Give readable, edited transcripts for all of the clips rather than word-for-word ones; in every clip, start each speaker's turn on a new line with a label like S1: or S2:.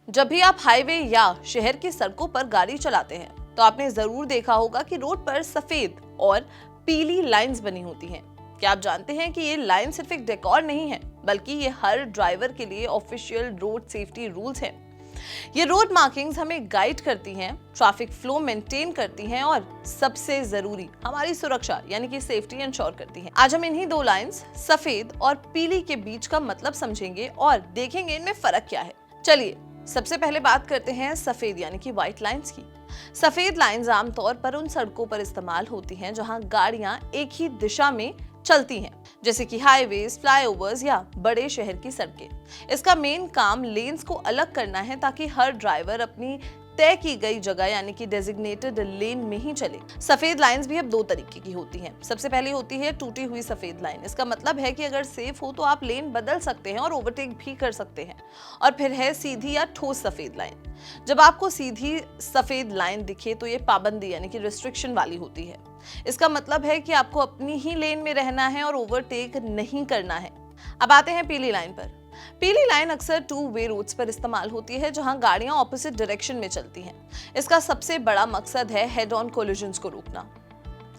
S1: जब भी आप हाईवे या शहर की सड़कों पर गाड़ी चलाते हैं तो आपने जरूर देखा होगा कि रोड पर सफेद और पीली लाइंस बनी होती हैं। क्या आप जानते हैं कि ये लाइन सिर्फ एक डेकोर नहीं है, बल्कि ये हर ड्राइवर के लिए ऑफिशियल रोड सेफ्टी रूल्स हैं। ये रोड मार्किंग्स हमें गाइड करती हैं, ट्रैफिक फ्लो मेंटेन करती हैं और सबसे जरूरी हमारी सुरक्षा यानी कि सेफ्टी इंश्योर करती हैं। आज हम इन्हीं दो लाइंस सफेद और पीली के बीच का मतलब समझेंगे और देखेंगे इनमें फर्क क्या है। चलिए सबसे पहले बात करते हैं सफेद यानी कि व्हाइट लाइंस की। सफेद लाइंस आमतौर पर उन सड़कों पर इस्तेमाल होती हैं जहां गाड़ियां एक ही दिशा में चलती हैं, जैसे कि हाईवेज, फ्लाईओवर्स या बड़े शहर की सड़कें। इसका मेन काम लेन्स को अलग करना है ताकि हर ड्राइवर अपनी तय की गई जगह यानी कि डेजिग्नेटेड लेन में ही चले। सफेद लाइंस भी अब दो तरीके की होती हैं। सबसे पहले होती है टूटी हुई सफेद लाइन। इसका मतलब है कि अगर सेफ हो तो आप लेन बदल सकते हैं और ओवरटेक भी कर सकते हैं। और फिर है सीधी या ठोस सफेद लाइन। जब आपको सीधी सफेद लाइन दिखे तो ये पाबंदी यानी कि रिस्ट्रिक्शन वाली होती है। इसका मतलब है कि आपको अपनी ही लेन में रहना है और ओवरटेक नहीं करना है। अब आते हैं पीली लाइन पर। पीली लाइन अक्सर टू वे रोड्स पर इस्तेमाल होती है जहां गाड़ियां ऑपोजिट डायरेक्शन में चलती हैं। इसका सबसे बड़ा मकसद है हेड ऑन कोलिजन्स को रोकना।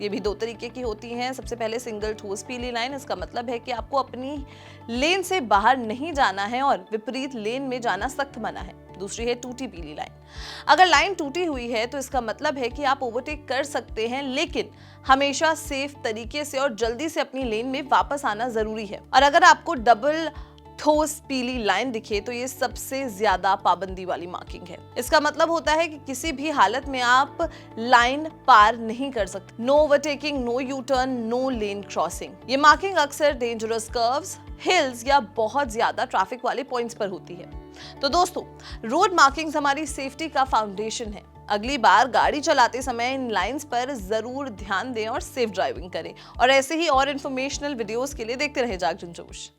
S1: ये भी दो तरीके की होती हैं। सबसे पहले सिंगल ठोस पीली लाइन। इसका मतलब है कि आपको अपनी लेन से बाहर नहीं जाना है और विपरीत लेन में जाना सख्त मना है। दूसरी है टूटी पीली लाइन। अगर लाइन टूटी हुई है तो इसका मतलब है कि आप ओवरटेक कर सकते हैं, लेकिन हमेशा सेफ तरीके से और जल्दी से अपनी लेन में वापस आना जरूरी है। और अगर आपको डबल ठोस पीली लाइन दिखे तो ये सबसे ज्यादा पाबंदी वाली मार्किंग है। इसका मतलब होता है कि किसी भी हालत में आप लाइन पार नहीं कर सकते। No overtaking, no U turn, no lane crossing. ये मार्किंग अक्सर डेंजरस कर्व्स, हिल्स या बहुत ज्यादा ट्रैफिक वाले पॉइंट्स पर होती है। तो दोस्तों, रोड मार्किंग्स हमारी सेफ्टी का फाउंडेशन है। अगली बार गाड़ी चलाते समय इन लाइंस पर जरूर ध्यान दें और सेफ ड्राइविंग करें। और ऐसे ही और इन्फॉर्मेशनल वीडियोस के लिए देखते रहे जागरण जोश।